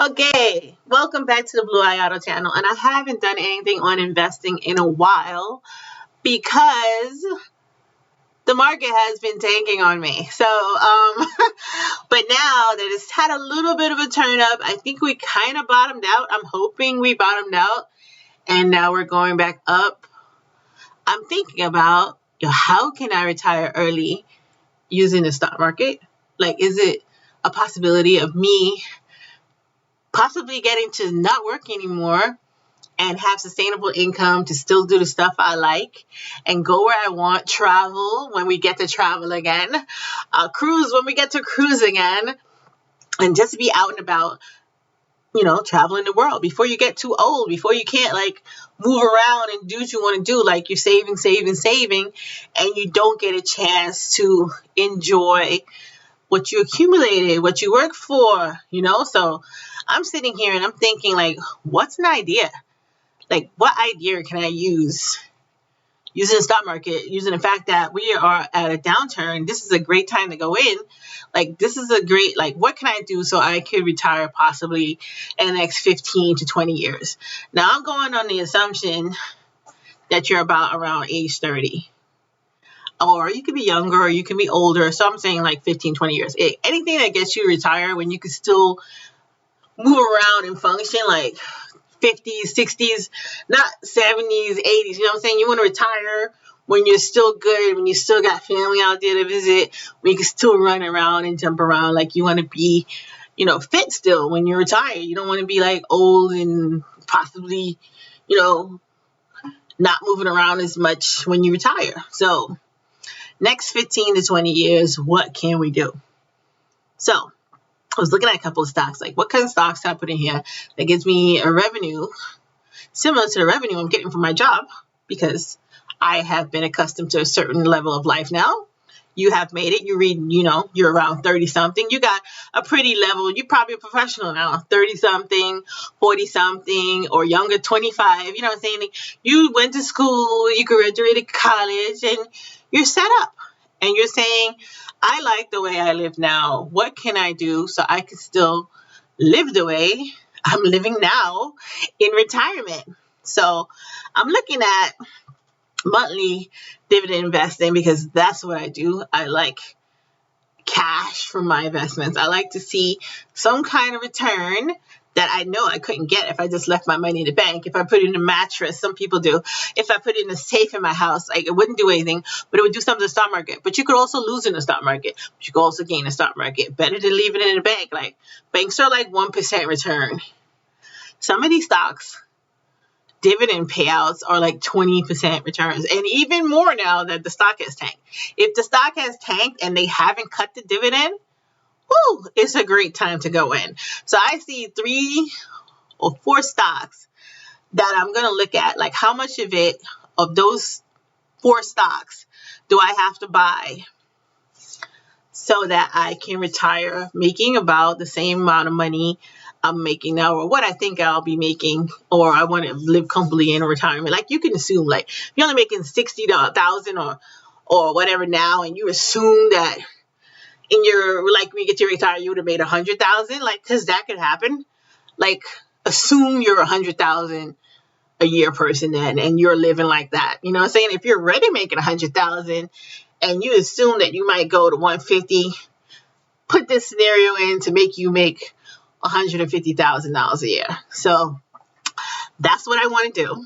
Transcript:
Okay, welcome back to the Blue Eye Auto channel. And I haven't done anything on investing in a while because the market has been tanking on me. But now that it's had a little bit of a turn up, I think we kind of bottomed out. I'm hoping we bottomed out and now we're going back up. I'm thinking about, how can I retire early using the stock market? Like, is it a possibility of me possibly getting to not work anymore and have sustainable income to still do the stuff I like and go where I want, travel when we get to travel again, cruise when we get to cruise again, and just be out and about, traveling the world before you get too old, before you can't move around and do what you want to do, like you're saving, and you don't get a chance to enjoy what you accumulated, what you worked for, So I'm sitting here and I'm thinking, what's an idea? What idea can I use using the stock market, using the fact that we are at a downturn? This is a great time to go in. This is a great, what can I do so I could retire possibly in the next 15 to 20 years? Now, I'm going on the assumption that you're about around age 30. Or you could be younger or you can be older. So I'm saying 15, 20 years. Anything that gets you retired when you can still move around and function, 50s, 60s, not 70s, 80s. You know what I'm saying? You want to retire when you're still good, when you still got family out there to visit, when you can still run around and jump around. You want to be, fit still when you retire. You don't want to be old and possibly, not moving around as much when you retire. So next 15 to 20 years, what can we do? So I was looking at a couple of stocks, what kind of stocks can I put in here that gives me a revenue similar to the revenue I'm getting from my job, because I have been accustomed to a certain level of life now. You have made it. You read, you're around 30 something. You got a pretty level. You're probably a professional now, 30 something, 40 something, or younger, 25. You know what I'm saying? You went to school, you graduated college, and you're set up. And you're saying, I like the way I live now. What can I do so I can still live the way I'm living now in retirement? So I'm looking at monthly dividend investing because that's what I do. I like cash from my investments. I like to see some kind of return that I know I couldn't get if I just left my money in the bank. If I put it in a mattress, some people do. If I put it in a safe in my house, it wouldn't do anything, but it would do something to the stock market. But you could also lose in the stock market. But you could also gain in the stock market. Better than leaving it in the bank. Banks are 1% return. Some of these stocks, dividend payouts are 20% returns, and even more now that the stock has tanked. If the stock has tanked and they haven't cut the dividend, it's a great time to go in. So I see 3 or 4 stocks that I'm going to look at, how much of those 4 stocks do I have to buy so that I can retire making about the same amount of money I'm making now, or what I think I'll be making, or I want to live comfortably in retirement. You can assume, if you're only making $60,000 or whatever now, and you assume that in your, when you get to retire, you would have made $100,000, because that could happen. Assume you're $100,000 a year person then, and you're living like that. You know what I'm saying? If you're already making $100,000 and you assume that you might go to 150, put this scenario in to make you make $150,000 a year. So that's what I want to do.